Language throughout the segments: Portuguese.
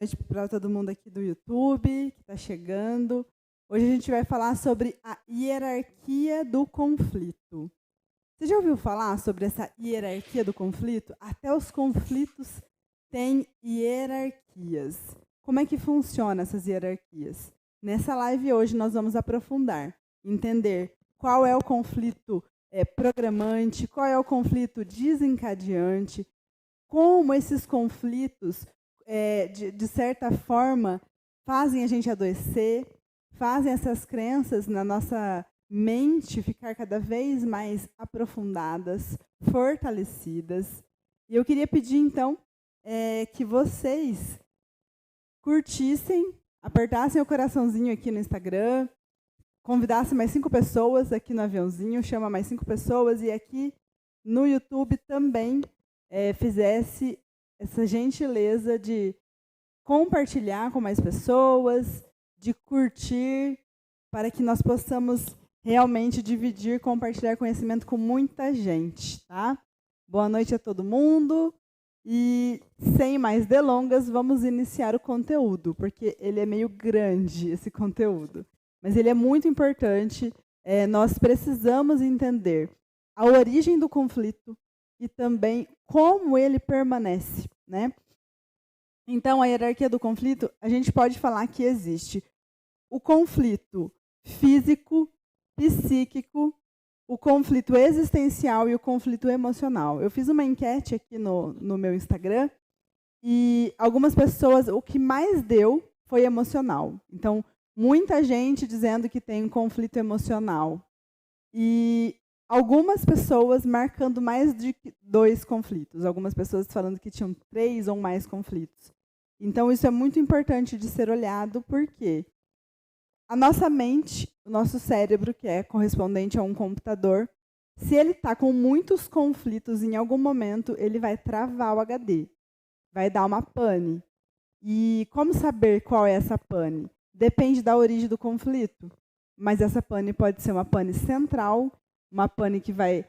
noite para todo mundo aqui do YouTube, que está chegando. Hoje a gente vai falar sobre a hierarquia do conflito. Você já ouviu falar sobre essa hierarquia do conflito? Até os conflitos têm hierarquias. Como é que funcionam essas hierarquias? Nessa live hoje nós vamos aprofundar, entender qual é o conflito programante, qual é o conflito desencadeante, como esses conflitos, de certa forma, fazem a gente adoecer, fazem essas crenças na nossa mente ficar cada vez mais aprofundadas, fortalecidas. E eu queria pedir, então, que vocês curtissem, apertassem o coraçãozinho aqui no Instagram, convidassem mais 5 pessoas aqui no aviãozinho, chama mais 5 pessoas, e aqui no YouTube também fizesse essa gentileza de compartilhar com mais pessoas, de curtir, para que nós possamos realmente dividir, compartilhar conhecimento com muita gente, tá? Boa noite a todo mundo. E, sem mais delongas, vamos iniciar o conteúdo, porque ele é meio grande, esse conteúdo. Mas ele é muito importante. Nós precisamos entender a origem do conflito e também como ele permanece, né? Então, a hierarquia do conflito, a gente pode falar que existe o conflito físico, psíquico, o conflito existencial e o conflito emocional. Eu fiz uma enquete aqui no meu Instagram e algumas pessoas, o que mais deu foi emocional. Então, muita gente dizendo que tem um conflito emocional. E algumas pessoas marcando mais de 2 conflitos. Algumas pessoas falando que tinham 3 ou mais conflitos. Então, isso é muito importante de ser olhado, porque a nossa mente, o nosso cérebro, que é correspondente a um computador, se ele está com muitos conflitos, em algum momento, ele vai travar o HD. Vai dar uma pane. E como saber qual é essa pane? Depende da origem do conflito. Mas essa pane pode ser uma pane central, uma pane que vai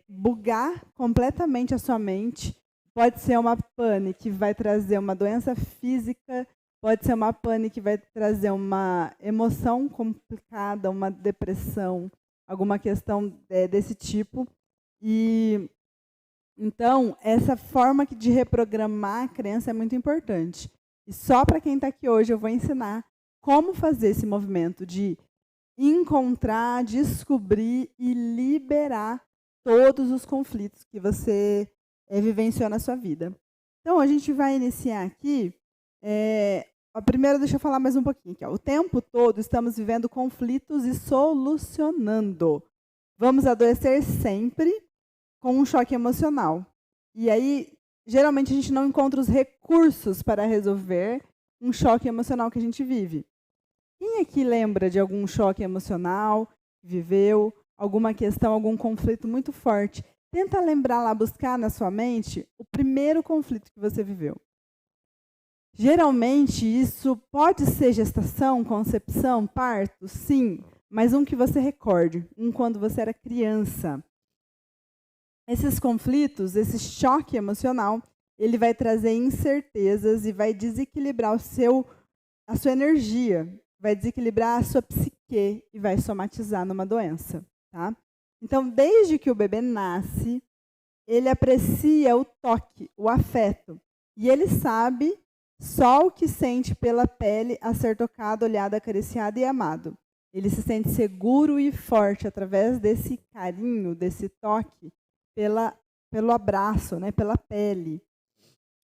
bugar completamente a sua mente. Pode ser uma pane que vai trazer uma doença física, pode ser uma pane que vai trazer uma emoção complicada, uma depressão, alguma questão desse tipo. E então, essa forma de reprogramar a crença é muito importante. E só para quem está aqui hoje eu vou ensinar como fazer esse movimento de encontrar, descobrir e liberar todos os conflitos que você vivenciou na sua vida. Então, a gente vai iniciar aqui. Primeiro, deixa eu falar mais um pouquinho aqui. O tempo todo estamos vivendo conflitos e solucionando. Vamos adoecer sempre com um choque emocional. E aí, geralmente, a gente não encontra os recursos para resolver um choque emocional que a gente vive. Quem aqui lembra de algum choque emocional que viveu, alguma questão, algum conflito muito forte? Tenta lembrar lá, buscar na sua mente o primeiro conflito que você viveu. Geralmente, isso pode ser gestação, concepção, parto, sim, mas um que você recorde, um quando você era criança. Esses conflitos, esse choque emocional, ele vai trazer incertezas e vai desequilibrar a sua energia, vai desequilibrar a sua psique e vai somatizar numa doença, tá? Então, desde que o bebê nasce, ele aprecia o toque, o afeto, e ele sabe só o que sente pela pele a ser tocado, olhado, acariciado e amado. Ele se sente seguro e forte através desse carinho, desse toque, pelo abraço, né, pela pele.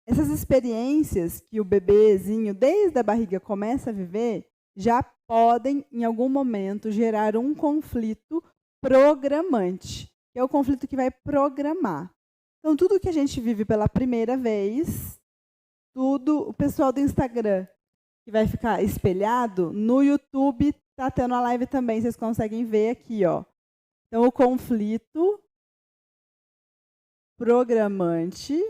Essas experiências que o bebezinho, desde a barriga, começa a viver, já podem, em algum momento, gerar um conflito programante, que é o conflito que vai programar. Então, tudo que a gente vive pela primeira vez, o pessoal do Instagram, que vai ficar espelhado, no YouTube está tendo a live também, vocês conseguem ver aqui, ó. Então, o conflito programante,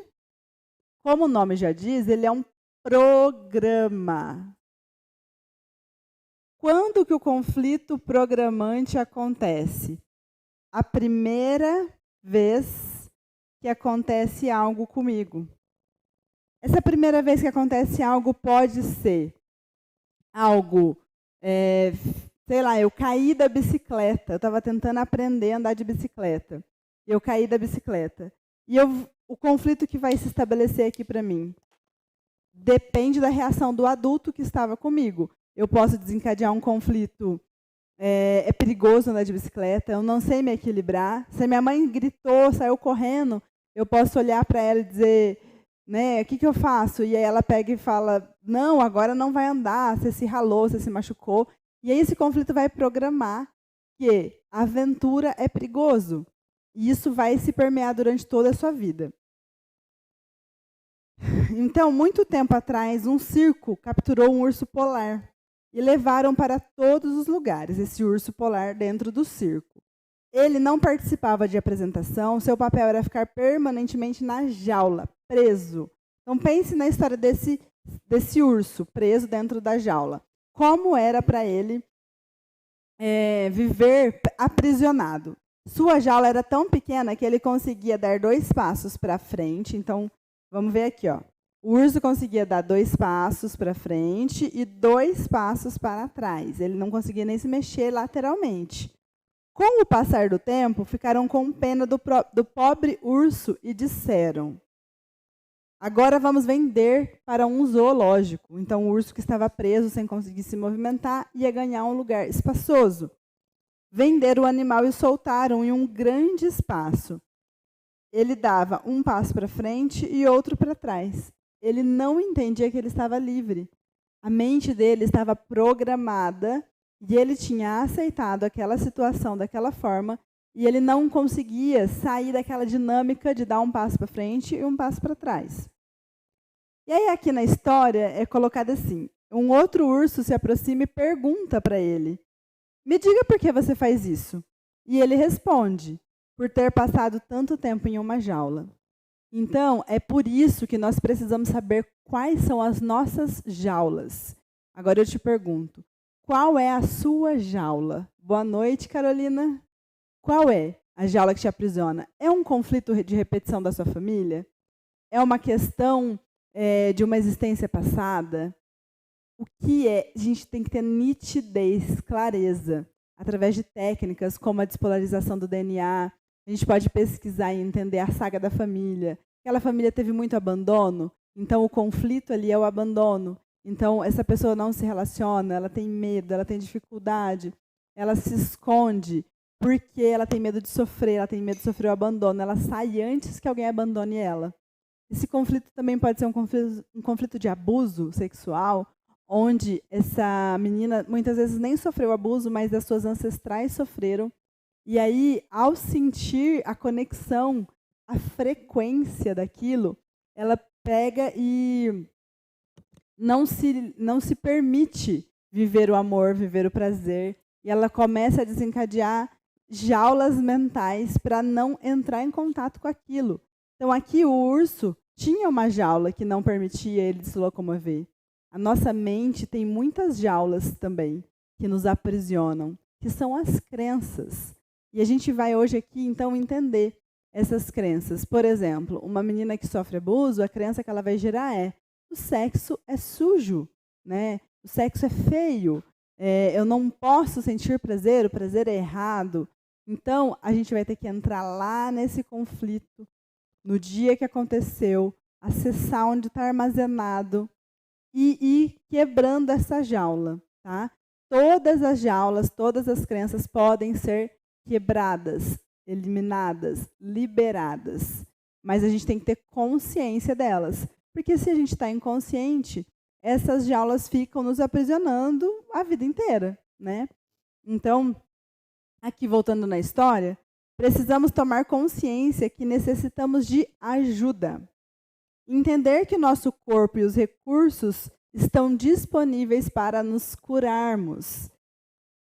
como o nome já diz, ele é um programa. Quando que o conflito programante acontece? A primeira vez que acontece algo comigo. Essa primeira vez que acontece algo pode ser algo, sei lá, eu caí da bicicleta, eu estava tentando aprender a andar de bicicleta, eu caí da bicicleta. E o conflito que vai se estabelecer aqui para mim depende da reação do adulto que estava comigo. Eu posso desencadear um conflito, é perigoso andar de bicicleta, eu não sei me equilibrar. Se minha mãe gritou, saiu correndo, eu posso olhar para ela e dizer, né, o que eu faço? E aí ela pega e fala, não, agora não vai andar, você se ralou, você se machucou. E aí esse conflito vai programar que a aventura é perigoso. E isso vai se permear durante toda a sua vida. Então, muito tempo atrás, um circo capturou um urso polar e levaram para todos os lugares esse urso polar dentro do circo. Ele não participava de apresentação, seu papel era ficar permanentemente na jaula, preso. Então, pense na história desse urso preso dentro da jaula. Como era para ele viver aprisionado? Sua jaula era tão pequena que ele conseguia dar 2 passos para frente. Então, vamos ver aqui, ó. O urso conseguia dar 2 passos para frente e 2 passos para trás. Ele não conseguia nem se mexer lateralmente. Com o passar do tempo, ficaram com pena do pobre urso e disseram, agora vamos vender para um zoológico. Então, o urso que estava preso sem conseguir se movimentar ia ganhar um lugar espaçoso. Venderam o animal e soltaram em um grande espaço. Ele dava um passo para frente e outro para trás. Ele não entendia que ele estava livre. A mente dele estava programada e ele tinha aceitado aquela situação daquela forma e ele não conseguia sair daquela dinâmica de dar um passo para frente e um passo para trás. E aí aqui na história é colocado assim, um outro urso se aproxima e pergunta para ele, me diga por que você faz isso? E ele responde, por ter passado tanto tempo em uma jaula. Então, é por isso que nós precisamos saber quais são as nossas jaulas. Agora eu te pergunto, qual é a sua jaula? Boa noite, Carolina. Qual é a jaula que te aprisiona? É um conflito de repetição da sua família? É uma questão de uma existência passada? O que é? A gente tem que ter nitidez, clareza, através de técnicas como a despolarização do DNA. A gente pode pesquisar e entender a saga da família. Aquela família teve muito abandono, então o conflito ali é o abandono. Então, essa pessoa não se relaciona, ela tem medo, ela tem dificuldade, ela se esconde porque ela tem medo de sofrer, ela tem medo de sofrer o abandono, ela sai antes que alguém abandone ela. Esse conflito também pode ser um conflito de abuso sexual, onde essa menina muitas vezes nem sofreu abuso, mas as suas ancestrais sofreram. E aí, ao sentir a conexão, a frequência daquilo, ela pega e não se permite viver o amor, viver o prazer, e ela começa a desencadear jaulas mentais para não entrar em contato com aquilo. Então, aqui o urso tinha uma jaula que não permitia ele se locomover. A nossa mente tem muitas jaulas também que nos aprisionam, que são as crenças. E a gente vai hoje aqui, então, entender essas crenças. Por exemplo, uma menina que sofre abuso, a crença que ela vai gerar é o sexo é sujo, né? O sexo é feio, eu não posso sentir prazer, o prazer é errado. Então, a gente vai ter que entrar lá nesse conflito, no dia que aconteceu, acessar onde está armazenado e ir quebrando essa jaula. Tá? Todas as jaulas, todas as crenças podem ser quebradas, eliminadas, liberadas. Mas a gente tem que ter consciência delas. Porque se a gente está inconsciente, essas jaulas ficam nos aprisionando a vida inteira, né? Então, aqui voltando na história, precisamos tomar consciência que necessitamos de ajuda. Entender que o nosso corpo e os recursos estão disponíveis para nos curarmos.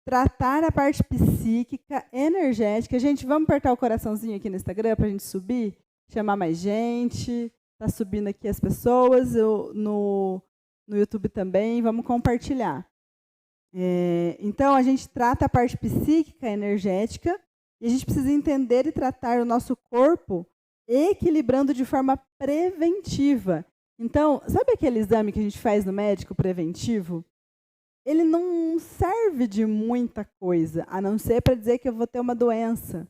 Tratar a parte psíquica, energética. Gente, vamos apertar o coraçãozinho aqui no Instagram para a gente subir? Chamar mais gente. Está subindo aqui as pessoas. No YouTube também. Vamos compartilhar. Então, a gente trata a parte psíquica, energética. E a gente precisa entender e tratar o nosso corpo equilibrando de forma preventiva. Então, sabe aquele exame que a gente faz no médico preventivo? Ele não serve de muita coisa, a não ser para dizer que eu vou ter uma doença.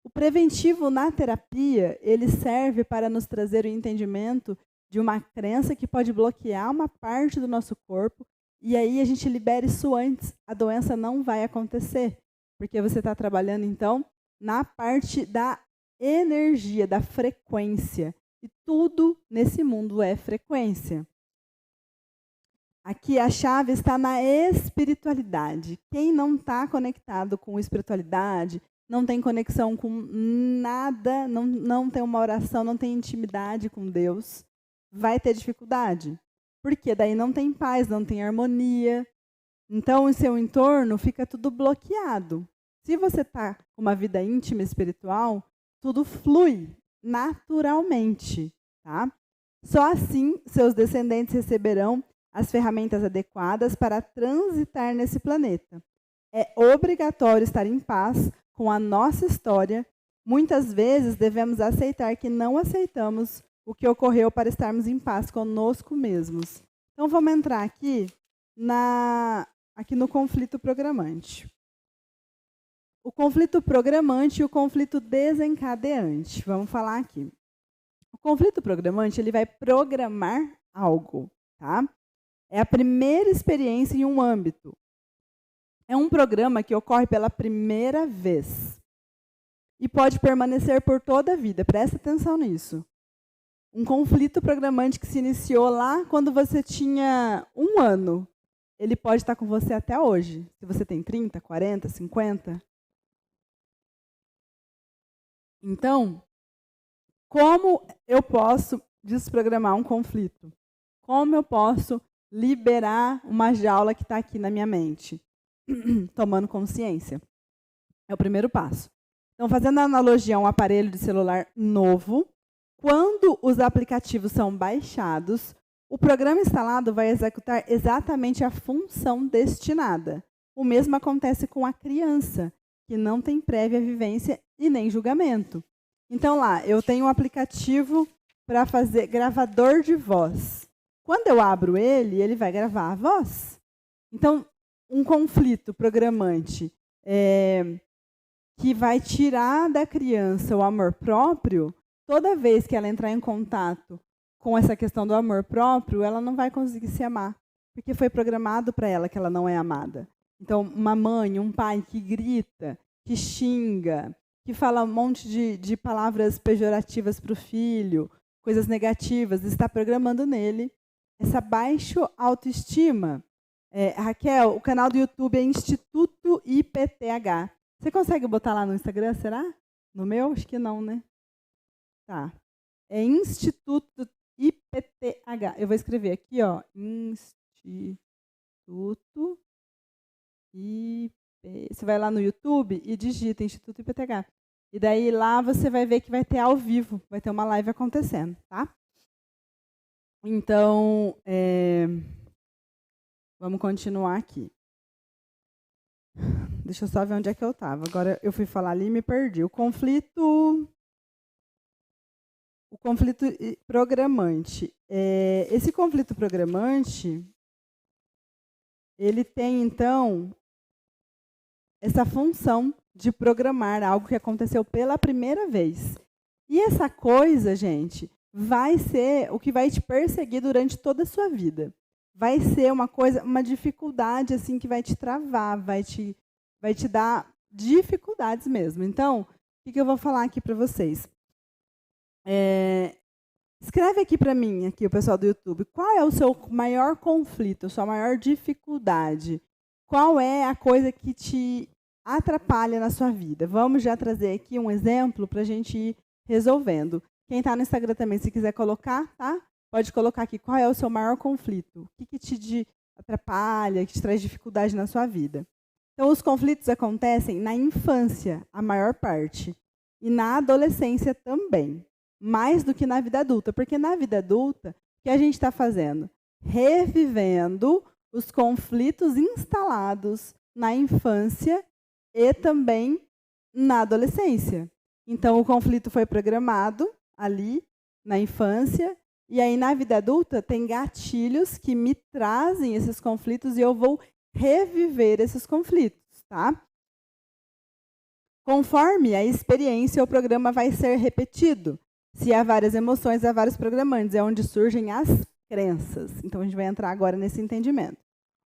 O preventivo na terapia, ele serve para nos trazer o entendimento de uma crença que pode bloquear uma parte do nosso corpo, e aí a gente libera isso antes, a doença não vai acontecer, porque você está trabalhando, então, na parte da energia, da frequência. E tudo nesse mundo é frequência. Aqui a chave está na espiritualidade. Quem não está conectado com espiritualidade, não tem conexão com nada, não tem uma oração, não tem intimidade com Deus, vai ter dificuldade. Porque daí não tem paz, não tem harmonia. Então, o seu entorno fica tudo bloqueado. Se você está com uma vida íntima espiritual, tudo flui naturalmente. Tá? Só assim seus descendentes receberão as ferramentas adequadas para transitar nesse planeta. É obrigatório estar em paz com a nossa história. Muitas vezes devemos aceitar que não aceitamos o que ocorreu para estarmos em paz conosco mesmos. Então, vamos entrar aqui no conflito programante. O conflito programante e o conflito desencadeante. Vamos falar aqui. O conflito programante, ele vai programar algo, tá? É a primeira experiência em um âmbito. É um programa que ocorre pela primeira vez e pode permanecer por toda a vida. Presta atenção nisso. Um conflito programante que se iniciou lá quando você tinha 1 ano. Ele pode estar com você até hoje. Se você tem 30, 40, 50. Então, como eu posso desprogramar um conflito? Como eu posso liberar uma jaula que está aqui na minha mente? Tomando consciência. É o primeiro passo. Então, fazendo a analogia a um aparelho de celular novo, quando os aplicativos são baixados, o programa instalado vai executar exatamente a função destinada. O mesmo acontece com a criança, que não tem prévia vivência e nem julgamento. Então, lá, eu tenho um aplicativo para fazer gravador de voz. Quando eu abro ele, ele vai gravar a voz. Então, um conflito programante que vai tirar da criança o amor próprio, toda vez que ela entrar em contato com essa questão do amor próprio, ela não vai conseguir se amar, porque foi programado para ela que ela não é amada. Então, uma mãe, um pai que grita, que xinga, que fala um monte de palavras pejorativas para o filho, coisas negativas, está programando nele essa baixa autoestima. Raquel, o canal do YouTube é Instituto IPTH. Você consegue botar lá no Instagram, será? No meu? Acho que não, né? Tá. É Instituto IPTH. Eu vou escrever aqui, ó. Instituto IP. Você vai lá no YouTube e digita Instituto IPTH. E daí lá você vai ver que vai ter ao vivo, vai ter uma live acontecendo, tá? Então, vamos continuar aqui. Deixa eu só ver onde é que eu estava. Agora eu fui falar ali e me perdi. O conflito programante. Esse conflito programante, ele tem, então, essa função de programar algo que aconteceu pela primeira vez. E essa coisa, gente, vai ser o que vai te perseguir durante toda a sua vida. Vai ser uma dificuldade assim que vai te travar, vai te dar dificuldades mesmo. Então, o que eu vou falar aqui para vocês? Escreve aqui para mim, aqui o pessoal do YouTube, qual é o seu maior conflito, a sua maior dificuldade? Qual é a coisa que te atrapalha na sua vida? Vamos já trazer aqui um exemplo para a gente ir resolvendo. Quem está no Instagram também, se quiser colocar, tá? Pode colocar aqui qual é o seu maior conflito. O que te atrapalha, que te traz dificuldade na sua vida. Então, os conflitos acontecem na infância, a maior parte, e na adolescência também, mais do que na vida adulta. Porque na vida adulta, o que a gente está fazendo? Revivendo os conflitos instalados na infância e também na adolescência. Então, o conflito foi programado ali na infância E aí, na vida adulta, tem gatilhos que me trazem esses conflitos e eu vou reviver esses conflitos, tá? Conforme a experiência, o programa vai ser repetido. Se há várias emoções, há vários programantes. É onde surgem as crenças. Então, a gente vai entrar agora nesse entendimento.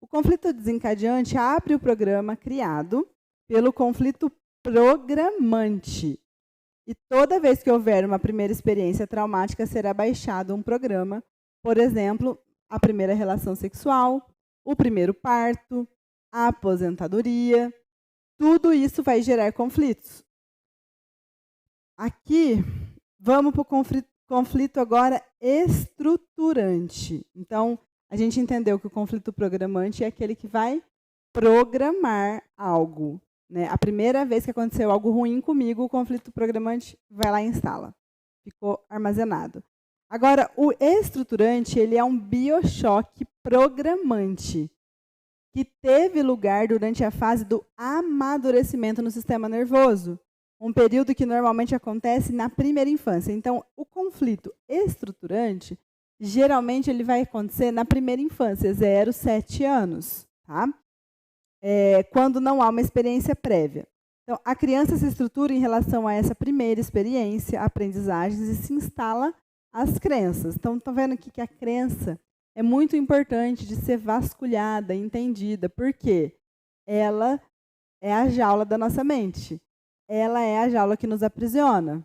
O conflito desencadeante abre o programa criado pelo conflito programante. E toda vez que houver uma primeira experiência traumática, será baixado um programa. Por exemplo, a primeira relação sexual, o primeiro parto, a aposentadoria. Tudo isso vai gerar conflitos. Aqui, vamos para o conflito agora estruturante. Então, a gente entendeu que o conflito programante é aquele que vai programar algo. Né? A primeira vez que aconteceu algo ruim comigo, o conflito programante vai lá e instala. Ficou armazenado. Agora, o estruturante, ele é um biochoque programante, que teve lugar durante a fase do amadurecimento no sistema nervoso, um período que normalmente acontece na primeira infância. Então, o conflito estruturante, geralmente ele vai acontecer na primeira infância, 0, 7 anos, tá? Quando não há uma experiência prévia. Então, a criança se estrutura em relação a essa primeira experiência, aprendizagens, e se instala as crenças. Então, estão vendo aqui que a crença é muito importante de ser vasculhada, entendida, porque ela é a jaula da nossa mente. Ela é a jaula que nos aprisiona.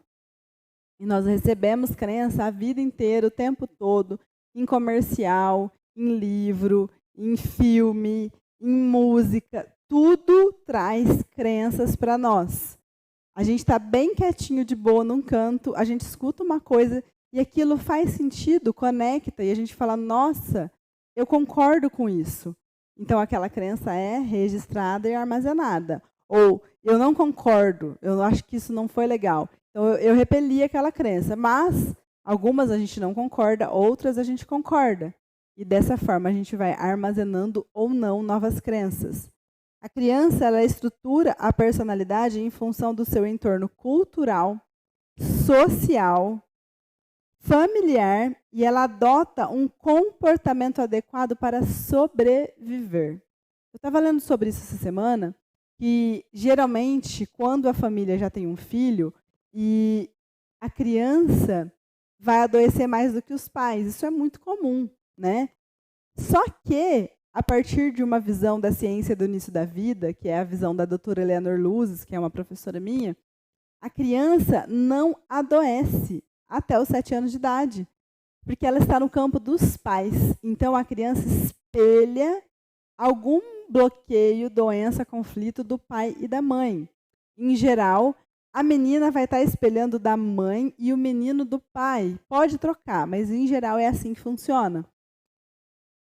E nós recebemos crença a vida inteira, o tempo todo, em comercial, em livro, em filme, em música. Tudo traz crenças para nós. A gente está bem quietinho, de boa, num canto, a gente escuta uma coisa e aquilo faz sentido, conecta, e a gente fala, nossa, eu concordo com isso. Então, aquela crença é registrada e armazenada. Ou, eu não concordo, eu acho que isso não foi legal. Então, eu repeli aquela crença. Mas, algumas a gente não concorda, outras a gente concorda. E, dessa forma, a gente vai armazenando ou não novas crenças. A criança, ela estrutura a personalidade em função do seu entorno cultural, social, familiar, e ela adota um comportamento adequado para sobreviver. Eu estava lendo sobre isso essa semana, que geralmente, quando a família já tem um filho, e a criança vai adoecer mais do que os pais. Isso é muito comum, né? Só que, a partir de uma visão da ciência do início da vida, que é a visão da doutora Eleanor Luzes, que é uma professora minha, a criança não adoece até os 7 anos de idade, porque ela está no campo dos pais. Então, a criança espelha algum bloqueio, doença, conflito do pai e da mãe. Em geral, a menina vai estar espelhando da mãe e o menino do pai. Pode trocar, mas em geral é assim que funciona.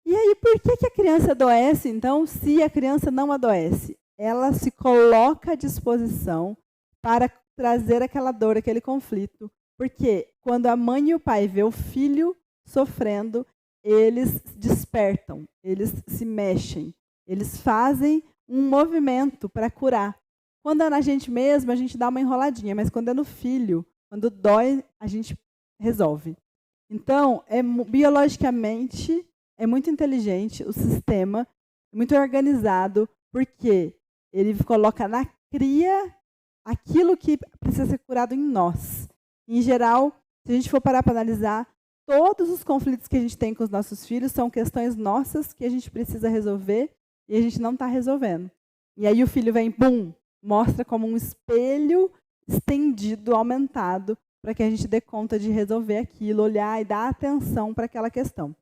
E aí, por que a criança adoece, então, se a criança não adoece? Ela se coloca à disposição para trazer aquela dor, aquele conflito. Porque quando a mãe e o pai vê o filho sofrendo, eles despertam, eles se mexem, eles fazem um movimento para curar. Quando é na gente mesma, a gente dá uma enroladinha, mas quando é no filho, quando dói, a gente resolve. Então, biologicamente, é muito inteligente o sistema, muito organizado, porque ele coloca na cria aquilo que precisa ser curado em nós. Em geral, se a gente for parar para analisar, todos os conflitos que a gente tem com os nossos filhos são questões nossas que a gente precisa resolver e a gente não está resolvendo. E aí o filho vem, bum, mostra como um espelho estendido, aumentado, para que a gente dê conta de resolver aquilo, olhar e dar atenção para aquela questão.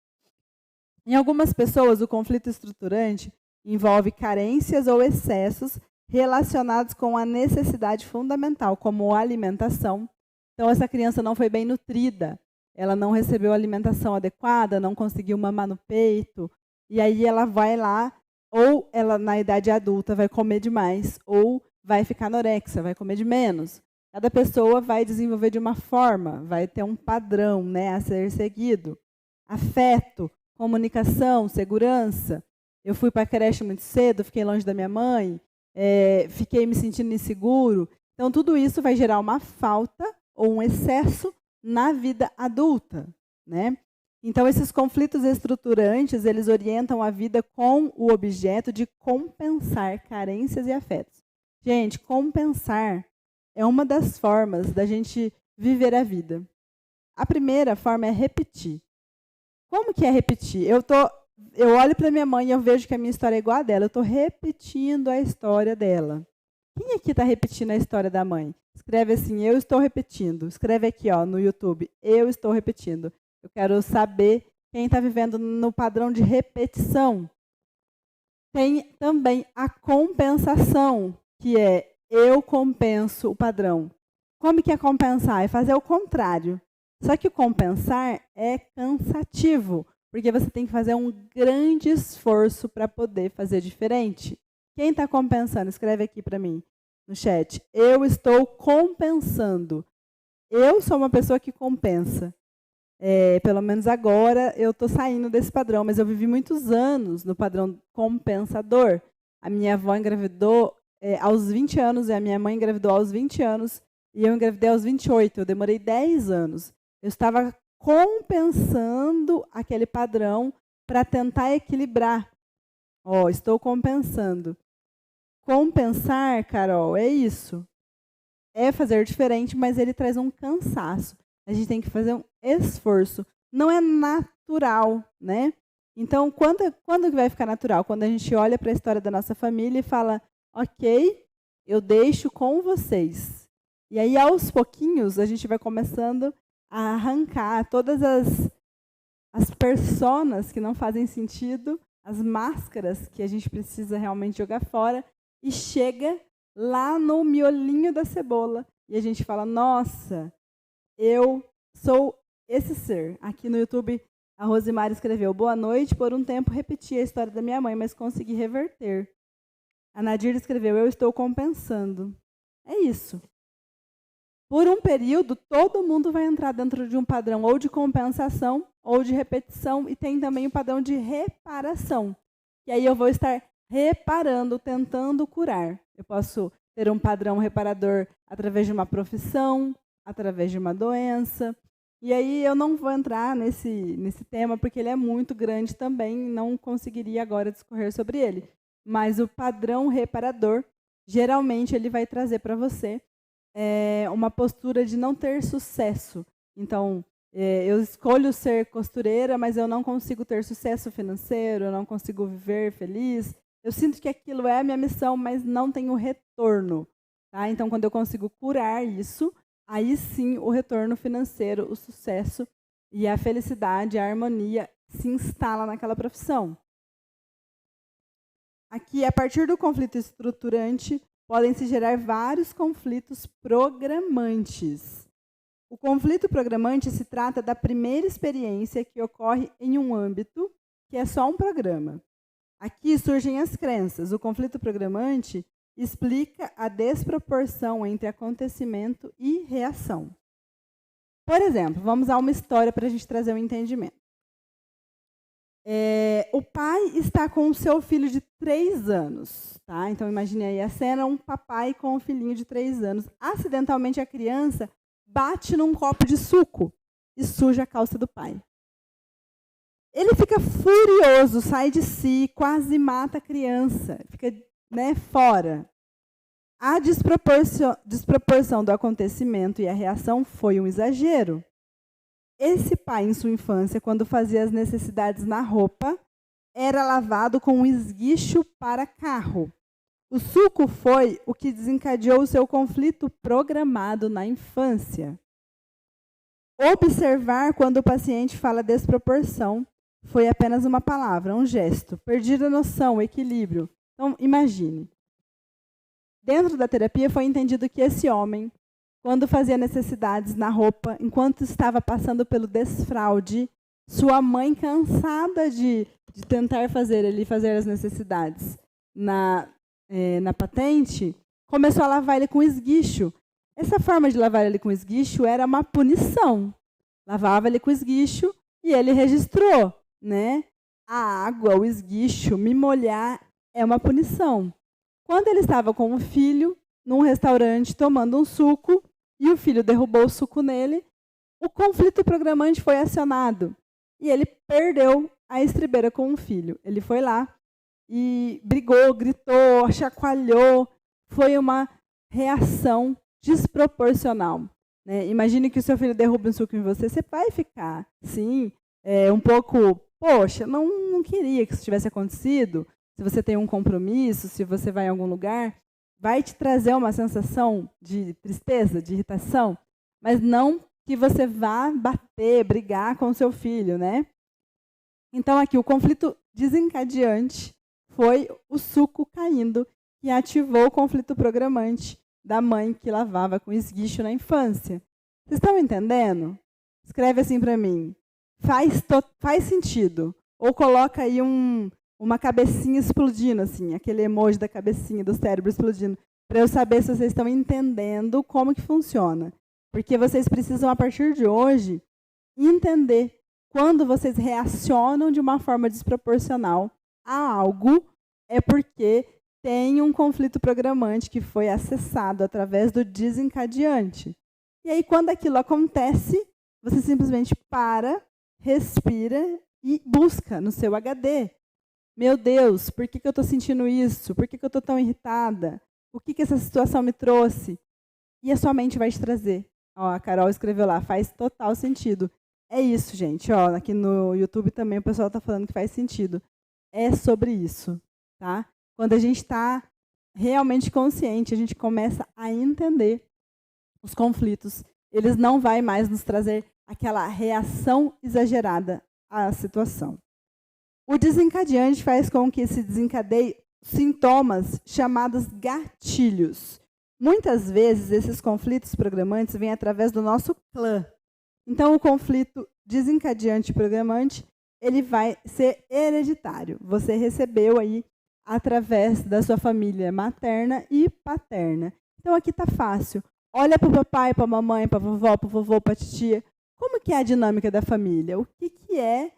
Em algumas pessoas, o conflito estruturante envolve carências ou excessos relacionados com a necessidade fundamental, como a alimentação. Então, essa criança não foi bem nutrida, ela não recebeu alimentação adequada, não conseguiu mamar no peito, e aí ela vai lá, ou ela, na idade adulta, vai comer demais, ou vai ficar anorexa, vai comer de menos. Cada pessoa vai desenvolver de uma forma, vai ter um padrão, né, a ser seguido. Afeto, comunicação, segurança. Eu fui para a creche muito cedo, fiquei longe da minha mãe, fiquei me sentindo inseguro. Então, tudo isso vai gerar uma falta ou um excesso na vida adulta, né? Então, esses conflitos estruturantes, eles orientam a vida com o objeto de compensar carências e afetos. Gente, compensar é uma das formas da gente viver a vida. A primeira forma é repetir. Como que é repetir? Eu olho para minha mãe e eu vejo que a minha história é igual a dela. Eu estou repetindo a história dela. Quem aqui está repetindo a história da mãe? Escreve assim, eu estou repetindo. Escreve aqui no YouTube, eu estou repetindo. Eu quero saber quem está vivendo no padrão de repetição. Tem também a compensação, que é eu compenso o padrão. Como que é compensar? É fazer o contrário. Só que compensar é cansativo, porque você tem que fazer um grande esforço para poder fazer diferente. Quem está compensando? Escreve aqui para mim no chat. Eu estou compensando. Eu sou uma pessoa que compensa. Pelo menos agora eu estou saindo desse padrão, mas eu vivi muitos anos no padrão compensador. A minha avó engravidou aos 20 anos e a minha mãe engravidou aos 20 anos e eu engravidei aos 28. Eu demorei 10 anos. Eu estava compensando aquele padrão para tentar equilibrar. Estou compensando. Compensar, Carol, é isso. É fazer diferente, mas ele traz um cansaço. A gente tem que fazer um esforço. Não é natural, né? Então, quando que vai ficar natural? Quando a gente olha para a história da nossa família e fala, ok, eu deixo com vocês. E aí, aos pouquinhos, a gente vai começando a arrancar todas as personas que não fazem sentido, as máscaras que a gente precisa realmente jogar fora, e chega lá no miolinho da cebola. E a gente fala, nossa, eu sou esse ser. Aqui no YouTube, a Rosimara escreveu, boa noite, por um tempo repeti a história da minha mãe, mas consegui reverter. A Nadir escreveu, eu estou compensando. É isso. Por um período, todo mundo vai entrar dentro de um padrão ou de compensação ou de repetição, e tem também o padrão de reparação. E aí eu vou estar reparando, tentando curar. Eu posso ter um padrão reparador através de uma profissão, através de uma doença. E aí eu não vou entrar nesse tema, porque ele é muito grande também, não conseguiria agora discorrer sobre ele. Mas o padrão reparador, geralmente, ele vai trazer para você uma postura de não ter sucesso. Então, eu escolho ser costureira, mas eu não consigo ter sucesso financeiro, eu não consigo viver feliz. Eu sinto que aquilo é a minha missão, mas não tenho retorno. Tá? Então, quando eu consigo curar isso, aí sim o retorno financeiro, o sucesso e a felicidade, a harmonia se instala naquela profissão. Aqui, a partir do conflito estruturante, podem se gerar vários conflitos programantes. O conflito programante se trata da primeira experiência que ocorre em um âmbito que é só um programa. Aqui surgem as crenças. O conflito programante explica a desproporção entre acontecimento e reação. Por exemplo, vamos a uma história para a gente trazer um entendimento. O pai está com o seu filho de 3 anos. Tá? Então, imagine aí a cena, um papai com o filhinho de 3 anos. Acidentalmente, a criança bate num copo de suco e suja a calça do pai. Ele fica furioso, sai de si, quase mata a criança, fica fora. A desproporção do acontecimento e a reação foi um exagero. Esse pai, em sua infância, quando fazia as necessidades na roupa, era lavado com um esguicho para carro. O suco foi o que desencadeou o seu conflito programado na infância. Observar quando o paciente fala desproporção foi apenas uma palavra, um gesto. Perder a noção, o equilíbrio. Então, imagine. Dentro da terapia foi entendido que esse homem, quando fazia necessidades na roupa, enquanto estava passando pelo desfraude, sua mãe, cansada de tentar fazer ele fazer as necessidades na patente, começou a lavar ele com esguicho. Essa forma de lavar ele com esguicho era uma punição. Lavava ele com esguicho e ele registrou, né? A água, o esguicho, me molhar é uma punição. Quando ele estava com o filho num restaurante tomando um suco e o filho derrubou o suco nele, o conflito programante foi acionado. e ele perdeu a estribeira com o filho. Ele foi lá e brigou, gritou, chacoalhou. Foi uma reação desproporcional. Né? Imagine que o seu filho derruba um suco em você, você vai ficar, sim, um pouco, poxa, não queria que isso tivesse acontecido. Se você tem um compromisso, se você vai em algum lugar, vai te trazer uma sensação de tristeza, de irritação, mas não que você vá bater, brigar com o seu filho, né? Então, aqui, o conflito desencadeante foi o suco caindo, que ativou o conflito programante da mãe que lavava com esguicho na infância. Vocês estão entendendo? Escreve assim para mim. Faz sentido. Ou coloca aí uma cabecinha explodindo, assim, aquele emoji da cabecinha, do cérebro explodindo, para eu saber se vocês estão entendendo como que funciona. Porque vocês precisam, a partir de hoje, entender quando vocês reacionam de uma forma desproporcional a algo, é porque tem um conflito programante que foi acessado através do desencadeante. E aí, quando aquilo acontece, você simplesmente para, respira e busca no seu HD. Meu Deus, por que eu estou sentindo isso? Por que eu estou tão irritada? O que essa situação me trouxe? E a sua mente vai te trazer. Ó, a Carol escreveu lá, faz total sentido. É isso, gente. Ó, aqui no YouTube também o pessoal está falando que faz sentido. É sobre isso. Tá? Quando a gente está realmente consciente, a gente começa a entender os conflitos. Eles não vão mais nos trazer aquela reação exagerada à situação. O desencadeante faz com que se desencadeie sintomas chamados gatilhos. Muitas vezes, esses conflitos programantes vêm através do nosso clã. Então, o conflito desencadeante programante, ele vai ser hereditário. Você recebeu aí através da sua família materna e paterna. Então, aqui está fácil. Olha para o papai, para a mamãe, para a vovó, para o vovô, para a titia. Como que é a dinâmica da família? O que é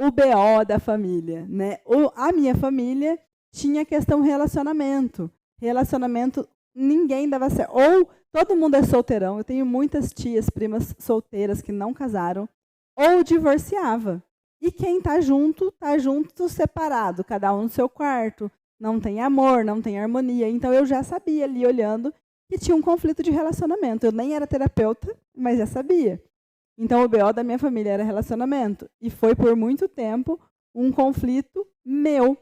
o BO da família? Né? A minha família tinha questão relacionamento. Relacionamento, ninguém dava certo. Ou todo mundo é solteirão. Eu tenho muitas tias, primas solteiras que não casaram. Ou divorciava. E quem está junto separado. Cada um no seu quarto. Não tem amor, não tem harmonia. Então, eu já sabia ali, olhando, que tinha um conflito de relacionamento. Eu nem era terapeuta, mas já sabia. Então, o BO da minha família era relacionamento. E foi, por muito tempo, um conflito meu.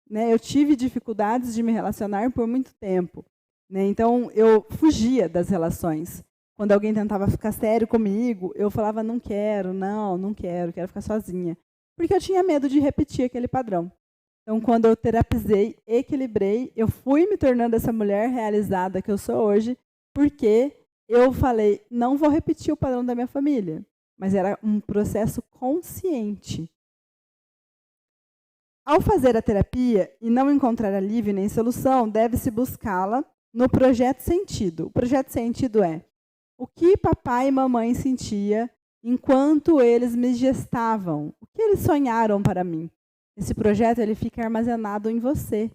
Né? Eu tive dificuldades de me relacionar por muito tempo. Né? Então, eu fugia das relações. Quando alguém tentava ficar sério comigo, eu falava, não quero, quero ficar sozinha. Porque eu tinha medo de repetir aquele padrão. Então, quando eu terapizei, equilibrei, eu fui me tornando essa mulher realizada que eu sou hoje, porque eu falei, não vou repetir o padrão da minha família. Mas era um processo consciente. Ao fazer a terapia e não encontrar alívio nem solução, deve-se buscá-la no projeto sentido. O projeto sentido é o que papai e mamãe sentia enquanto eles me gestavam. O que eles sonharam para mim. Esse projeto ele fica armazenado em você.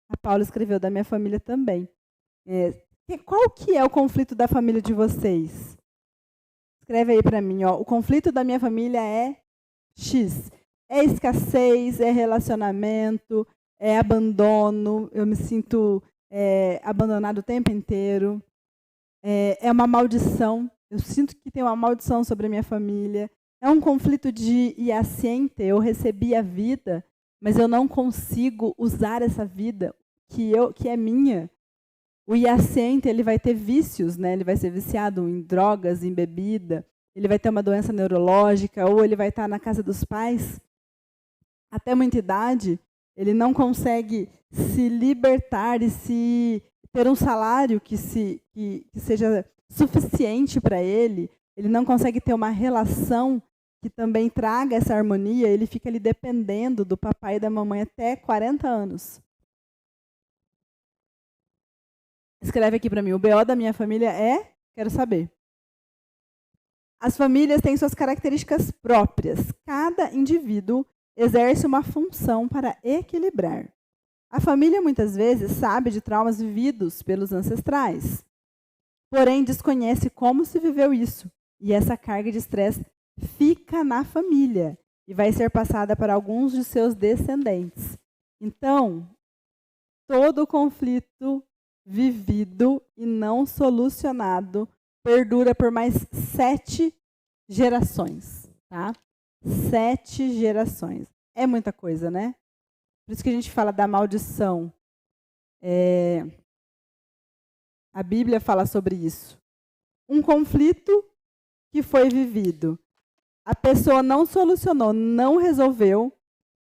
A Paula escreveu da minha família também. Qual que é o conflito da família de vocês? Escreve aí para mim. Ó, o conflito da minha família é X. É escassez, é relacionamento, é abandono. Eu me sinto abandonado o tempo inteiro. É uma maldição. Eu sinto que tem uma maldição sobre a minha família. É um conflito de iaciente. Eu recebi a vida, mas eu não consigo usar essa vida que é minha. O iaciente, ele vai ter vícios, né? Ele vai ser viciado em drogas, em bebida. Ele vai ter uma doença neurológica, ou ele vai estar na casa dos pais. Até muita idade, ele não consegue se libertar e ter um salário que seja suficiente para ele. Ele não consegue ter uma relação que também traga essa harmonia. Ele fica ali dependendo do papai e da mamãe até 40 anos. Escreve aqui para mim. O BO da minha família é... Quero saber. As famílias têm suas características próprias. Cada indivíduo exerce uma função para equilibrar. A família, muitas vezes, sabe de traumas vividos pelos ancestrais, porém desconhece como se viveu isso. E essa carga de estresse fica na família. e vai ser passada para alguns de seus descendentes. Então, todo conflito vivido e não solucionado perdura por mais 7 gerações, tá? 7 gerações. É muita coisa, né? Por isso que a gente fala da maldição. A Bíblia fala sobre isso. Um conflito que foi vivido. A pessoa não solucionou, não resolveu,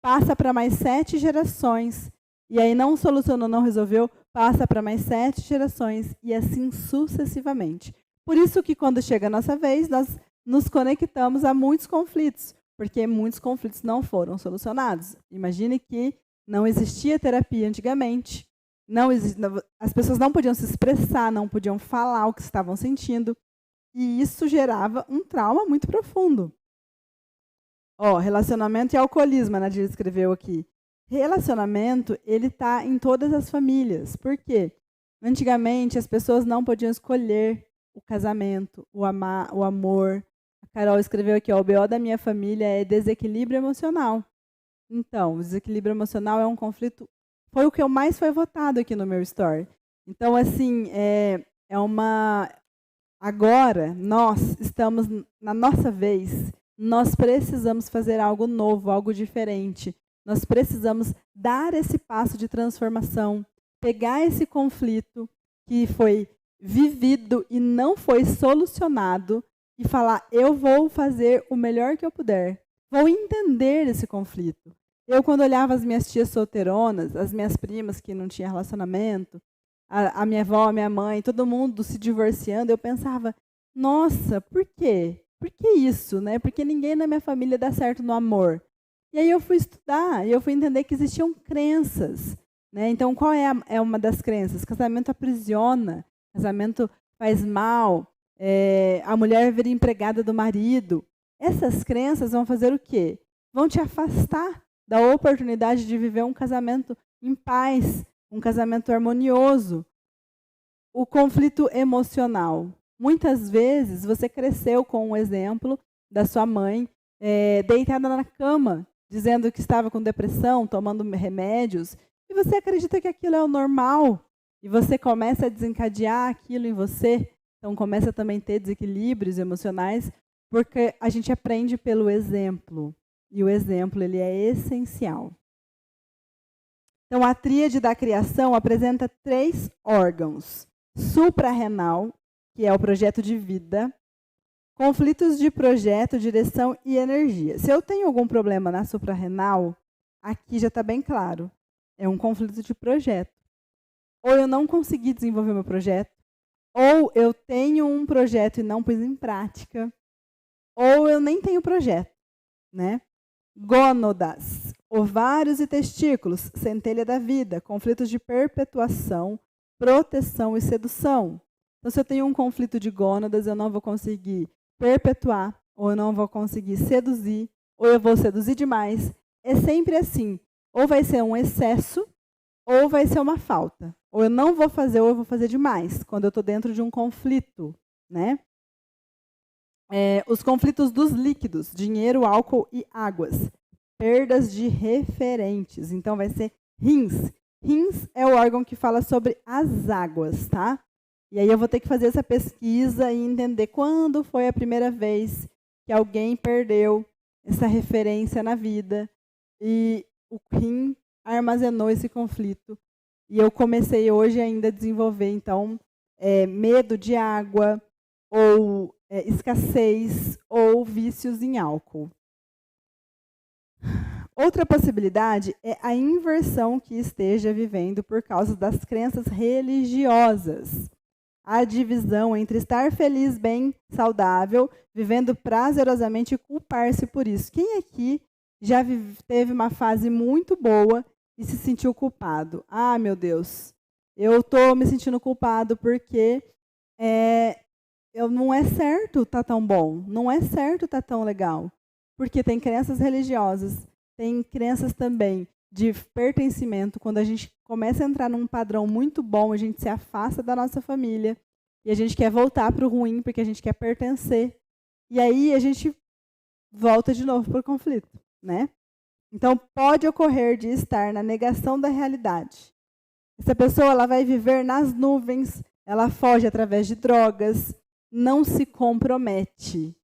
passa para mais 7 gerações. E aí não solucionou, não resolveu, passa para mais 7 gerações. E assim sucessivamente. Por isso que quando chega a nossa vez, nós nos conectamos a muitos conflitos. Porque muitos conflitos não foram solucionados. Imagine que não existia terapia antigamente. As pessoas não podiam se expressar, não podiam falar o que estavam sentindo. E isso gerava um trauma muito profundo. Relacionamento e alcoolismo, a Nadir escreveu aqui. Relacionamento, ele está em todas as famílias. Por quê? Antigamente, as pessoas não podiam escolher o casamento, o amor. A Carol escreveu aqui, o BO da minha família é desequilíbrio emocional. Então, o desequilíbrio emocional é um conflito, foi o que mais foi votado aqui no meu story. Então, assim, agora, nós estamos na nossa vez, nós precisamos fazer algo novo, algo diferente. Nós precisamos dar esse passo de transformação, pegar esse conflito que foi vivido e não foi solucionado e falar, eu vou fazer o melhor que eu puder. Vou entender esse conflito. Eu, quando olhava as minhas tias solteironas, as minhas primas que não tinham relacionamento, a minha avó, a minha mãe, todo mundo se divorciando, eu pensava, nossa, por quê? Por que isso, né? Porque ninguém na minha família dá certo no amor. E aí eu fui estudar, e eu fui entender que existiam crenças. Né? Então, qual é uma das crenças? Casamento aprisiona, casamento faz mal, a mulher vira empregada do marido. Essas crenças vão fazer o quê? Vão te afastar da oportunidade de viver um casamento em paz, um casamento harmonioso. O conflito emocional. Muitas vezes você cresceu com um exemplo da sua mãe deitada na cama, dizendo que estava com depressão, tomando remédios, e você acredita que aquilo é o normal, e você começa a desencadear aquilo em você, então começa também a ter desequilíbrios emocionais, porque a gente aprende pelo exemplo, e o exemplo ele é essencial. Então, a tríade da criação apresenta 3 órgãos. Suprarrenal, que é o projeto de vida, conflitos de projeto, direção e energia. Se eu tenho algum problema na suprarrenal, aqui já está bem claro. É um conflito de projeto. Ou eu não consegui desenvolver meu projeto, ou eu tenho um projeto e não pus em prática, ou eu nem tenho projeto. Né? Gônadas, ovários e testículos, centelha da vida, conflitos de perpetuação, proteção e sedução. Então, se eu tenho um conflito de gônadas, eu não vou conseguir perpetuar, ou eu não vou conseguir seduzir, ou eu vou seduzir demais. É sempre assim. Ou vai ser um excesso, ou vai ser uma falta. Ou eu não vou fazer, ou eu vou fazer demais, quando eu estou dentro de um conflito. Né? Os conflitos dos líquidos, dinheiro, álcool e águas. Perdas de referentes. Então, vai ser rins. Rins é o órgão que fala sobre as águas, tá? E aí eu vou ter que fazer essa pesquisa e entender quando foi a primeira vez que alguém perdeu essa referência na vida e o rim armazenou esse conflito. E eu comecei hoje ainda a desenvolver, então, medo de água, ou escassez, ou vícios em álcool. Outra possibilidade é a inversão que esteja vivendo por causa das crenças religiosas. A divisão entre estar feliz, bem, saudável, vivendo prazerosamente e culpar-se por isso. Quem aqui já teve uma fase muito boa e se sentiu culpado? Ah, meu Deus, eu estou me sentindo culpado porque não é certo estar tão bom, não é certo estar tão legal. Porque tem crenças religiosas, tem crenças também de pertencimento. Quando a gente começa a entrar num padrão muito bom, a gente se afasta da nossa família e a gente quer voltar para o ruim porque a gente quer pertencer. E aí a gente volta de novo para o conflito. né? Então, pode ocorrer de estar na negação da realidade. Essa pessoa ela vai viver nas nuvens, ela foge através de drogas, não se compromete.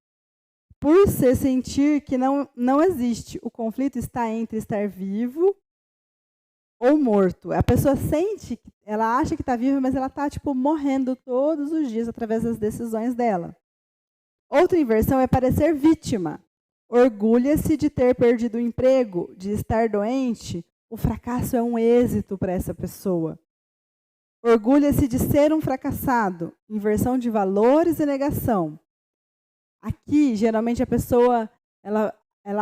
Por se sentir que não existe. O conflito está entre estar vivo ou morto. A pessoa sente, ela acha que está viva, mas ela está tipo, morrendo todos os dias através das decisões dela. Outra inversão é parecer vítima. Orgulha-se de ter perdido o emprego, de estar doente. O fracasso é um êxito para essa pessoa. Orgulha-se de ser um fracassado. Inversão de valores e negação. Aqui, geralmente, a pessoa ela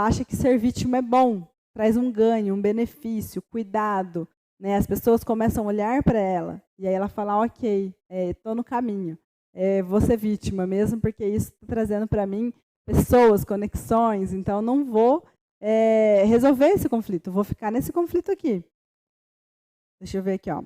acha que ser vítima é bom, traz um ganho, um benefício, cuidado. Né? As pessoas começam a olhar para ela e aí ela fala, ok, estou no caminho, vou ser vítima mesmo, porque isso está trazendo para mim pessoas, conexões, então não vou resolver esse conflito, vou ficar nesse conflito aqui. Deixa eu ver aqui. Ó.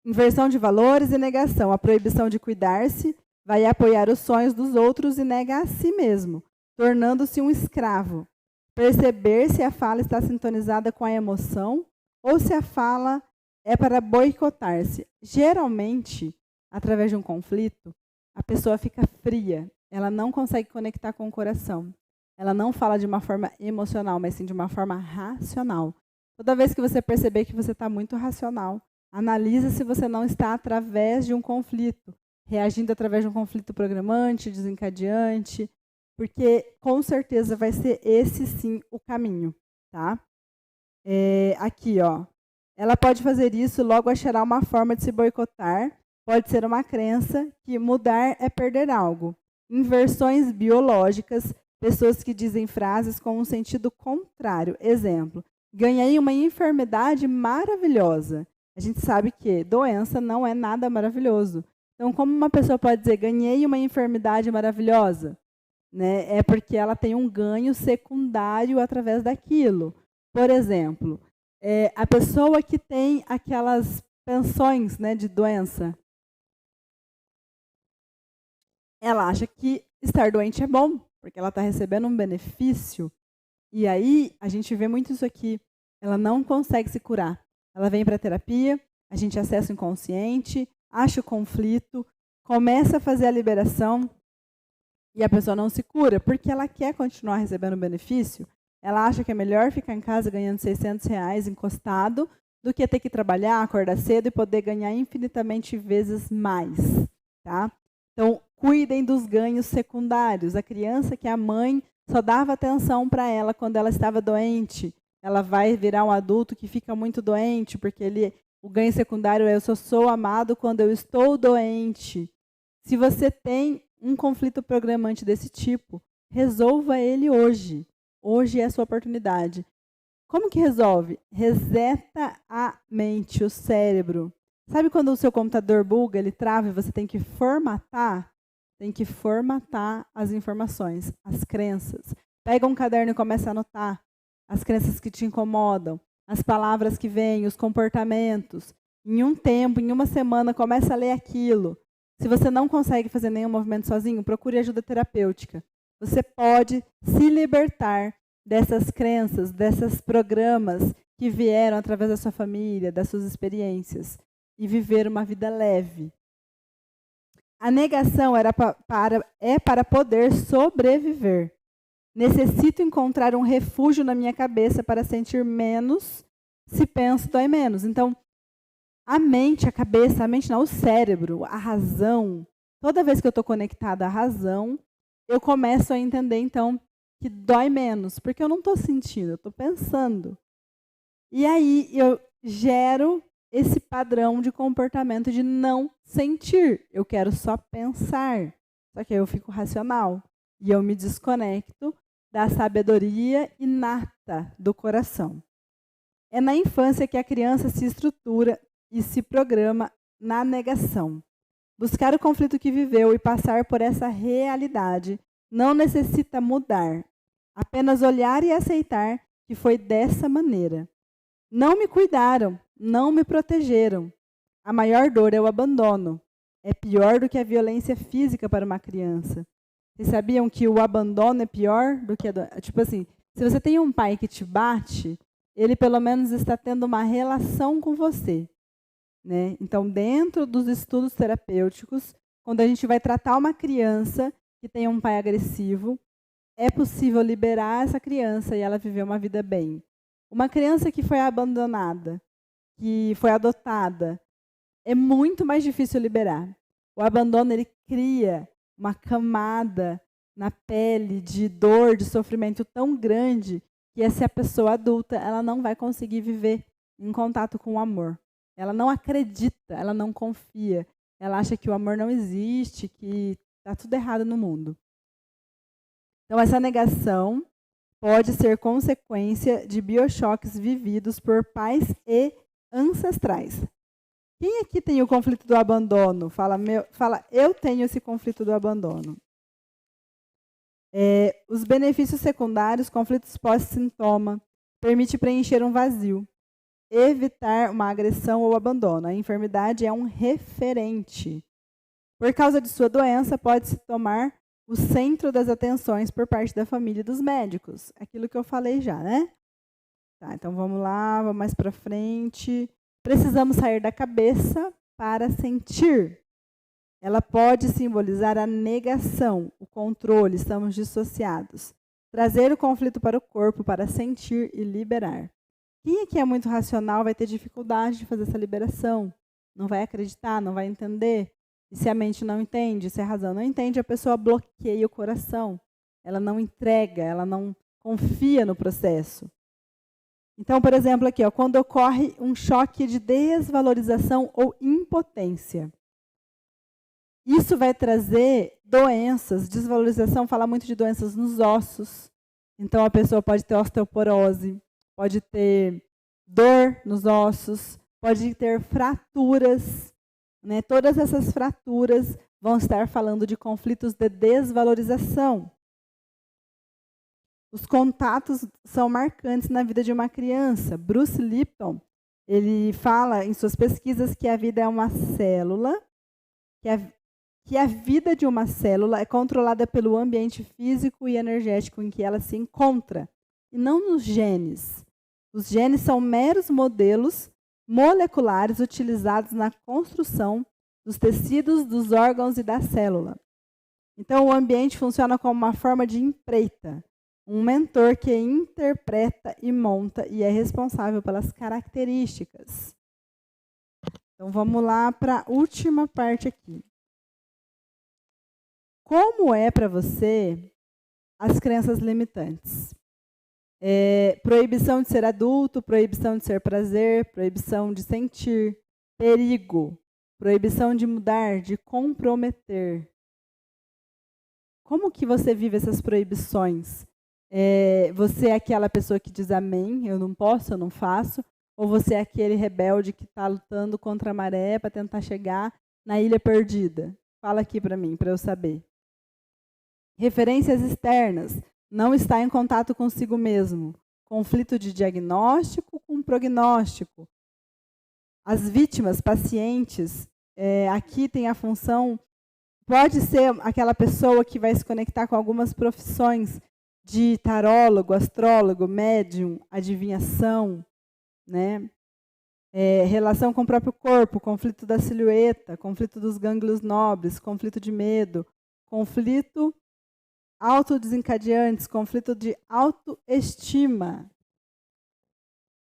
Inversão de valores e negação. A proibição de cuidar-se vai apoiar os sonhos dos outros e nega a si mesmo, tornando-se um escravo. Perceber se a fala está sintonizada com a emoção ou se a fala é para boicotar-se. Geralmente, através de um conflito, a pessoa fica fria, ela não consegue conectar com o coração. Ela não fala de uma forma emocional, mas sim de uma forma racional. Toda vez que você perceber que você está muito racional, analisa se você não está através de um conflito, reagindo através de um conflito programante, desencadeante, porque com certeza vai ser esse sim o caminho, tá? Aqui, ó. Ela pode fazer isso, logo achará uma forma de se boicotar, pode ser uma crença que mudar é perder algo. Inversões biológicas, pessoas que dizem frases com um sentido contrário. Exemplo, ganhei uma enfermidade maravilhosa. A gente sabe que doença não é nada maravilhoso. Então, como uma pessoa pode dizer, ganhei uma enfermidade maravilhosa? Né? É porque ela tem um ganho secundário através daquilo. Por exemplo, a pessoa que tem aquelas pensões, né, de doença, ela acha que estar doente é bom, porque ela está recebendo um benefício. E aí, a gente vê muito isso aqui. Ela não consegue se curar. Ela vem para a terapia, a gente acessa o inconsciente, acha o conflito, começa a fazer a liberação e a pessoa não se cura, porque ela quer continuar recebendo benefício. Ela acha que é melhor ficar em casa ganhando R$600 encostado do que ter que trabalhar, acordar cedo e poder ganhar infinitamente vezes mais. Tá? Então, cuidem dos ganhos secundários. A criança que a mãe só dava atenção para ela quando ela estava doente, ela vai virar um adulto que fica muito doente, porque o ganho secundário é eu só sou amado quando eu estou doente. Se você tem um conflito programante desse tipo, resolva ele hoje. Hoje é a sua oportunidade. Como que resolve? Reseta a mente, o cérebro. Sabe quando o seu computador buga, ele trava e você tem que formatar? Tem que formatar as informações, as crenças. Pega um caderno e começa a anotar as crenças que te incomodam, as palavras que vêm, os comportamentos. Em um tempo, em uma semana, começa a ler aquilo. Se você não consegue fazer nenhum movimento sozinho, procure ajuda terapêutica. Você pode se libertar dessas crenças, desses programas que vieram através da sua família, das suas experiências, e viver uma vida leve. A negação é para poder sobreviver. Necessito encontrar um refúgio na minha cabeça para sentir menos, se penso, dói menos. Então, a mente, a cabeça, a mente não, o cérebro, a razão, toda vez que eu estou conectada à razão, eu começo a entender, então, que dói menos, porque eu não estou sentindo, eu estou pensando. E aí eu gero esse padrão de comportamento de não sentir. Eu quero só pensar. Só que aí eu fico racional. E eu me desconecto da sabedoria inata do coração. É na infância que a criança se estrutura e se programa na negação. Buscar o conflito que viveu e passar por essa realidade não necessita mudar. Apenas olhar e aceitar que foi dessa maneira. Não me cuidaram, não me protegeram. A maior dor é o abandono. É pior do que a violência física para uma criança. Vocês sabiam que o abandono é pior do que a... Tipo assim, Se você tem um pai que te bate, ele pelo menos está tendo uma relação com você, né? Então, dentro dos estudos terapêuticos, quando a gente vai tratar uma criança que tem um pai agressivo, é possível liberar essa criança e ela viver uma vida bem. Uma criança que foi abandonada, que foi adotada, é muito mais difícil liberar. O abandono, ele cria uma camada na pele de dor, de sofrimento tão grande que essa pessoa adulta, ela não vai conseguir viver em contato com o amor. Ela não acredita, ela não confia. Ela acha que o amor não existe, que está tudo errado no mundo. Então, essa negação pode ser consequência de biochoques vividos por pais e ancestrais. Quem aqui tem o conflito do abandono? Fala, eu tenho esse conflito do abandono. Os benefícios secundários, conflitos pós-sintoma, permite preencher um vazio, evitar uma agressão ou abandono. A enfermidade é um referente. Por causa de sua doença, pode-se tomar o centro das atenções por parte da família e dos médicos. Aquilo que eu falei já, né? Tá, então vamos lá, vamos mais para frente. Precisamos sair da cabeça para sentir. Ela pode simbolizar a negação, o controle, estamos dissociados. Trazer o conflito para o corpo para sentir e liberar. Quem aqui é muito racional vai ter dificuldade de fazer essa liberação. Não vai acreditar, não vai entender. E se a mente não entende, se a razão não entende, a pessoa bloqueia o coração. Ela não entrega, ela não confia no processo. Então, por exemplo, aqui, ó, quando ocorre um choque de desvalorização ou impotência. Isso vai trazer doenças. Desvalorização fala muito de doenças nos ossos. Então, a pessoa pode ter osteoporose, pode ter dor nos ossos, pode ter fraturas. Né? Todas essas fraturas vão estar falando de conflitos de desvalorização. Os contatos são marcantes na vida de uma criança. Bruce Lipton, ele fala em suas pesquisas que a vida é uma célula, que a vida de uma célula é controlada pelo ambiente físico e energético em que ela se encontra, e não nos genes. Os genes são meros modelos moleculares utilizados na construção dos tecidos, dos órgãos e da célula. Então, o ambiente funciona como uma forma de empreita, um mentor que interpreta e monta e é responsável pelas características. Então, vamos lá para a última parte aqui. Como é para você as crenças limitantes? Proibição de ser adulto, proibição de ser prazer, proibição de sentir, perigo, proibição de mudar, de comprometer. Como que você vive essas proibições? Você é aquela pessoa que diz amém, eu não posso, eu não faço, ou você é aquele rebelde que está lutando contra a maré para tentar chegar na ilha perdida? Fala aqui para mim, para eu saber. Referências externas. Não está em contato consigo mesmo. Conflito de diagnóstico com prognóstico. As vítimas, pacientes, aqui tem a função, pode ser aquela pessoa que vai se conectar com algumas profissões de tarólogo, astrólogo, médium, adivinhação, né? Relação com o próprio corpo, conflito da silhueta, conflito dos gânglios nobres, conflito de medo, conflito autodesencadeantes, conflito de autoestima.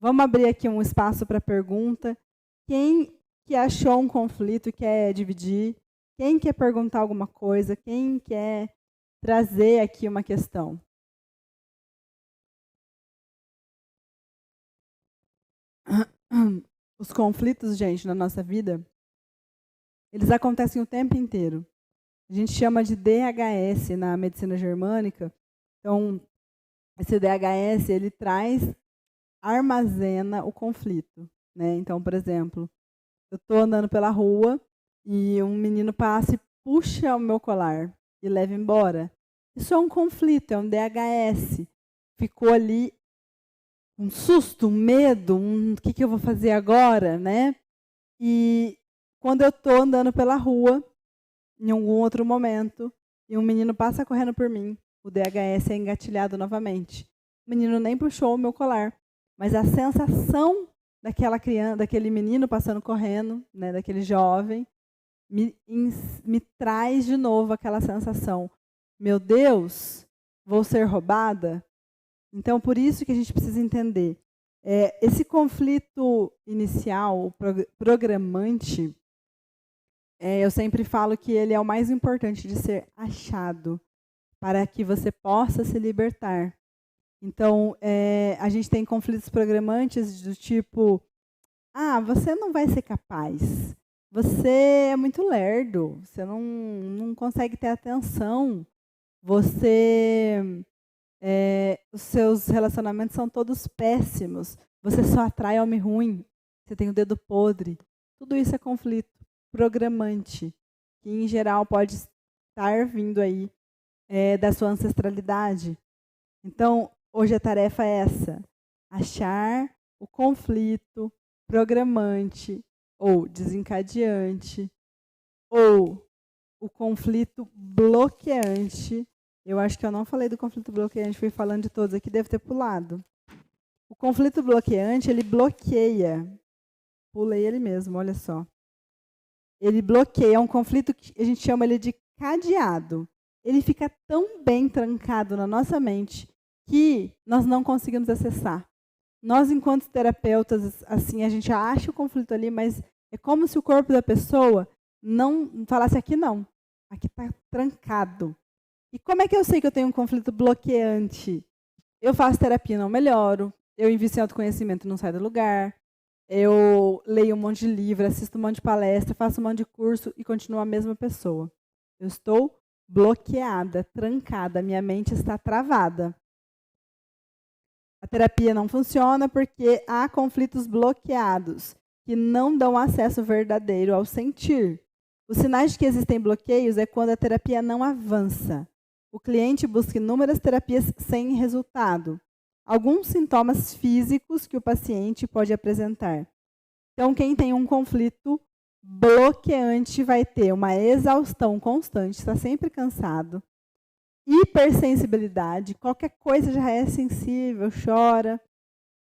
Vamos abrir aqui um espaço para pergunta. Quem que achou um conflito e quer dividir? Quem quer perguntar alguma coisa? Quem quer trazer aqui uma questão? Os conflitos, gente, na nossa vida, eles acontecem o tempo inteiro. A gente chama de DHS na medicina germânica. Então, esse DHS, ele armazena o conflito. Né? Então, por exemplo, eu estou andando pela rua e um menino passa e puxa o meu colar e leva embora. Isso é um conflito, é um DHS. Ficou ali um susto, um medo, o que eu vou fazer agora? Né? E quando eu estou andando pela rua, em algum outro momento, e um menino passa correndo por mim, o DHS é engatilhado novamente. o menino nem puxou o meu colar. Mas a sensação daquela criança, daquele menino passando correndo, né, daquele jovem, me traz de novo aquela sensação. Meu Deus, vou ser roubada? Então, por isso que a gente precisa entender. Esse conflito inicial, programante, eu sempre falo que ele é o mais importante de ser achado, para que você possa se libertar. Então, a gente tem conflitos programantes do tipo, você não vai ser capaz, você é muito lerdo, você não consegue ter atenção, os seus relacionamentos são todos péssimos, você só atrai homem ruim, você tem o dedo podre. Tudo isso é conflito programante, que em geral pode estar vindo aí da sua ancestralidade. Então, hoje a tarefa é essa: achar o conflito programante ou desencadeante ou o conflito bloqueante. Eu acho que eu não falei do conflito bloqueante, fui falando de todos aqui, deve ter pulado. O conflito bloqueante, ele bloqueia. Pulei ele mesmo, olha só. Ele bloqueia, é um conflito que a gente chama ele de cadeado. Ele fica tão bem trancado na nossa mente que nós não conseguimos acessar. Nós, enquanto terapeutas, assim, a gente acha o conflito ali, mas é como se o corpo da pessoa não falasse aqui não. Aqui está trancado. E como é que eu sei que eu tenho um conflito bloqueante? Eu faço terapia e não melhoro. Eu invisto em autoconhecimento e não saio do lugar. Eu leio um monte de livro, assisto um monte de palestra, faço um monte de curso e continuo a mesma pessoa. Eu estou bloqueada, trancada, minha mente está travada. A terapia não funciona porque há conflitos bloqueados que não dão acesso verdadeiro ao sentir. Os sinais de que existem bloqueios é quando a terapia não avança. O cliente busca inúmeras terapias sem resultado. Alguns sintomas físicos que o paciente pode apresentar. Então, quem tem um conflito bloqueante vai ter uma exaustão constante, está sempre cansado, hipersensibilidade, qualquer coisa já é sensível, chora,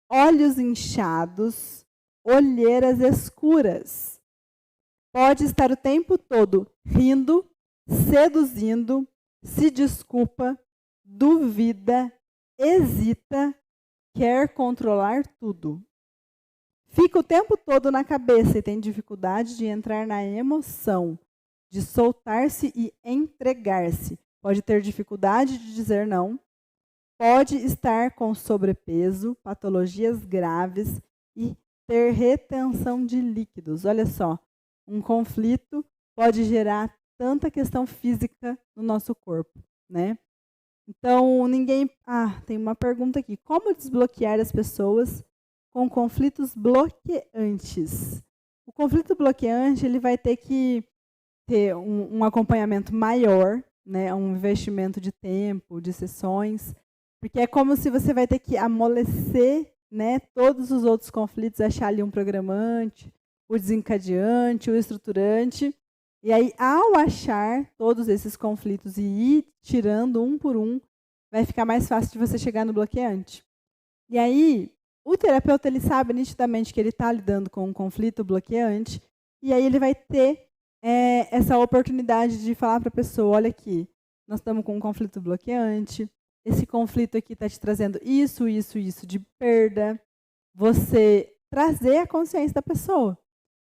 olhos inchados, olheiras escuras. Pode estar o tempo todo rindo, seduzindo, se desculpa, duvida, hesita, quer controlar tudo. Fica o tempo todo na cabeça e tem dificuldade de entrar na emoção, de soltar-se e entregar-se. Pode ter dificuldade de dizer não. Pode estar com sobrepeso, patologias graves e ter retenção de líquidos. Olha só, um conflito pode gerar tanta questão física no nosso corpo, né? Então, tem uma pergunta aqui. Como desbloquear as pessoas com conflitos bloqueantes? O conflito bloqueante, ele vai ter que ter um acompanhamento maior, né? Um investimento de tempo, de sessões, porque é como se você vai ter que amolecer, né, todos os outros conflitos, achar ali um programante, o desencadeante, o estruturante. E aí, ao achar todos esses conflitos e ir tirando um por um, vai ficar mais fácil de você chegar no bloqueante. E aí, o terapeuta, ele sabe nitidamente que ele está lidando com um conflito bloqueante, e aí ele vai ter essa oportunidade de falar para a pessoa, olha aqui, nós estamos com um conflito bloqueante, esse conflito aqui está te trazendo isso de perda, você trazer a consciência da pessoa.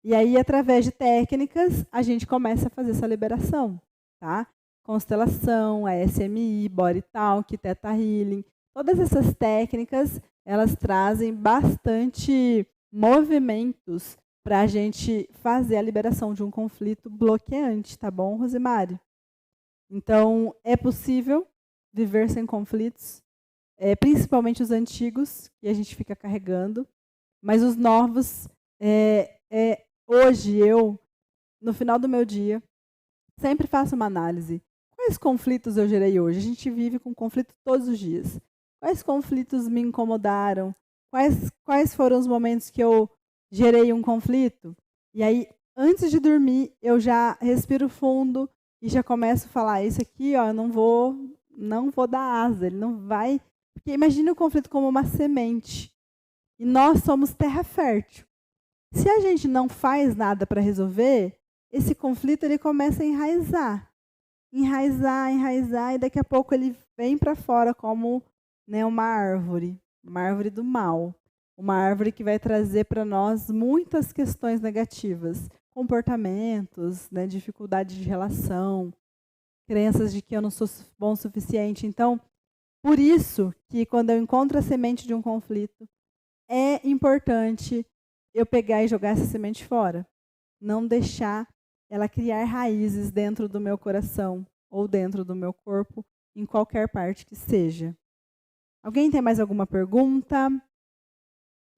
E aí, através de técnicas, a gente começa a fazer essa liberação, tá? Constelação, ASMI, Body Talk, Theta Healing, todas essas técnicas, elas trazem bastante movimentos para a gente fazer a liberação de um conflito bloqueante, tá bom, Rosemary? Então, é possível viver sem conflitos, principalmente os antigos, que a gente fica carregando, mas os novos, hoje no final do meu dia, sempre faço uma análise. Quais conflitos eu gerei hoje? A gente vive com conflito todos os dias. Quais conflitos me incomodaram? Quais foram os momentos que eu gerei um conflito? E aí, antes de dormir, eu já respiro fundo e já começo a falar, isso aqui, ó, eu não vou dar asa, ele não vai, Porque imagine o conflito como uma semente. E nós somos terra fértil. Se a gente não faz nada para resolver, esse conflito ele começa a enraizar. Enraizar, e daqui a pouco ele vem para fora como, né, uma árvore do mal. Uma árvore que vai trazer para nós muitas questões negativas. Comportamentos, né, dificuldade de relação, crenças de que eu não sou bom o suficiente. Então, por isso que quando eu encontro a semente de um conflito, é importante eu pegar e jogar essa semente fora. Não deixar ela criar raízes dentro do meu coração ou dentro do meu corpo, em qualquer parte que seja. Alguém tem mais alguma pergunta?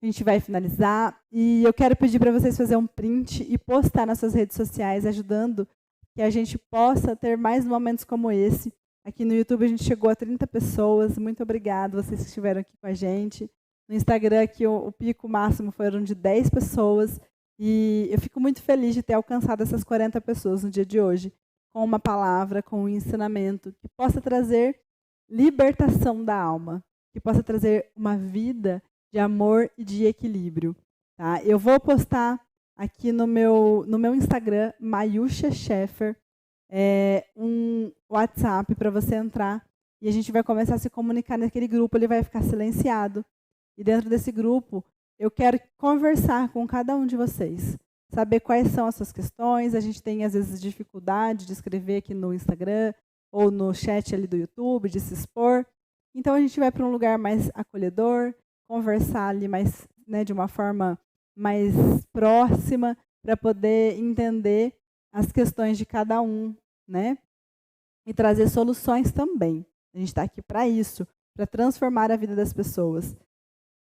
A gente vai finalizar. E eu quero pedir para vocês fazerem um print e postar nas suas redes sociais, ajudando que a gente possa ter mais momentos como esse. Aqui no YouTube a gente chegou a 30 pessoas. Muito obrigada vocês que estiveram aqui com a gente. No Instagram aqui o pico máximo foram de 10 pessoas. E eu fico muito feliz de ter alcançado essas 40 pessoas no dia de hoje, com uma palavra, com um ensinamento que possa trazer libertação da alma, que possa trazer uma vida de amor e de equilíbrio. Tá? Eu vou postar aqui no meu Instagram, Mayusha Scheffer, um WhatsApp para você entrar e a gente vai começar a se comunicar naquele grupo, ele vai ficar silenciado. E dentro desse grupo, eu quero conversar com cada um de vocês, saber quais são as suas questões. A gente tem, às vezes, dificuldade de escrever aqui no Instagram ou no chat ali do YouTube, de se expor. Então, a gente vai para um lugar mais acolhedor, conversar ali mais, né, de uma forma mais próxima, para poder entender as questões de cada um, né? E trazer soluções também. A gente está aqui para isso, para transformar a vida das pessoas.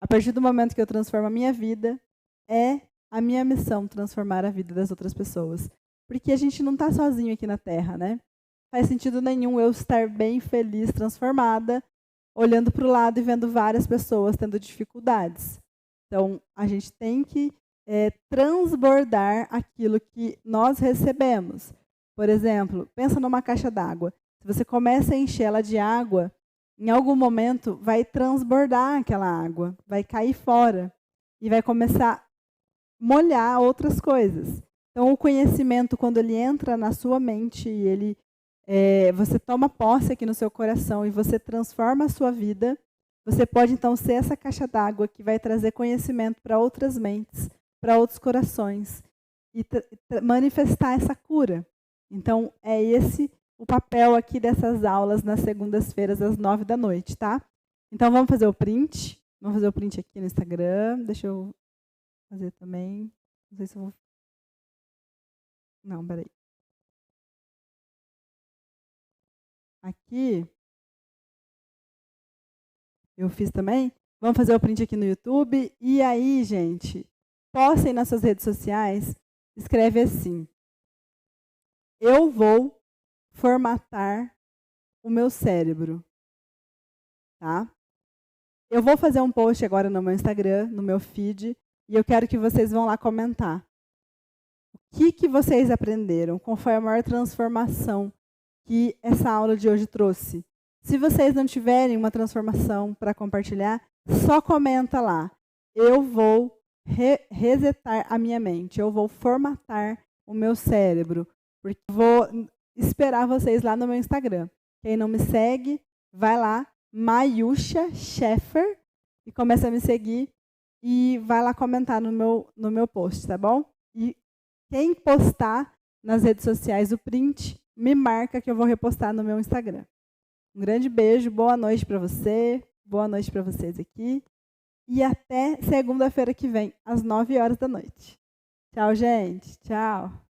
A partir do momento que eu transformo a minha vida, é a minha missão transformar a vida das outras pessoas. Porque a gente não está sozinho aqui na Terra, né? Não faz sentido nenhum eu estar bem, feliz, transformada, olhando para o lado e vendo várias pessoas tendo dificuldades. Então, a gente tem que transbordar aquilo que nós recebemos. Por exemplo, pensa numa caixa d'água. Se você começa a encher ela de água, em algum momento vai transbordar aquela água, vai cair fora e vai começar a molhar outras coisas. Então, o conhecimento, quando ele entra na sua mente e ele, você toma posse aqui no seu coração e você transforma a sua vida, você pode, então, ser essa caixa d'água que vai trazer conhecimento para outras mentes, para outros corações e manifestar essa cura. Então, é esse o papel aqui dessas aulas nas segundas-feiras, às 9h, tá? Então, vamos fazer o print. Vamos fazer o print aqui no Instagram. Deixa eu fazer também. Não sei se eu vou... Não, peraí. Aqui. Eu fiz também. Vamos fazer o print aqui no YouTube. E aí, gente, postem nas suas redes sociais. Escreve assim: eu vou formatar o meu cérebro. Tá? Eu vou fazer um post agora no meu Instagram, no meu feed, e eu quero que vocês vão lá comentar. O que vocês aprenderam? Qual foi a maior transformação que essa aula de hoje trouxe? Se vocês não tiverem uma transformação para compartilhar, só comenta lá. Eu vou resetar a minha mente, eu vou formatar o meu cérebro, porque eu vou esperar vocês lá no meu Instagram. Quem não me segue, vai lá, Mayusha Scheffer, e começa a me seguir e vai lá comentar no meu post, tá bom? E quem postar nas redes sociais o print, me marca que eu vou repostar no meu Instagram. Um grande beijo, boa noite para você, boa noite para vocês aqui. E até segunda-feira que vem, às 9h. Tchau, gente. Tchau.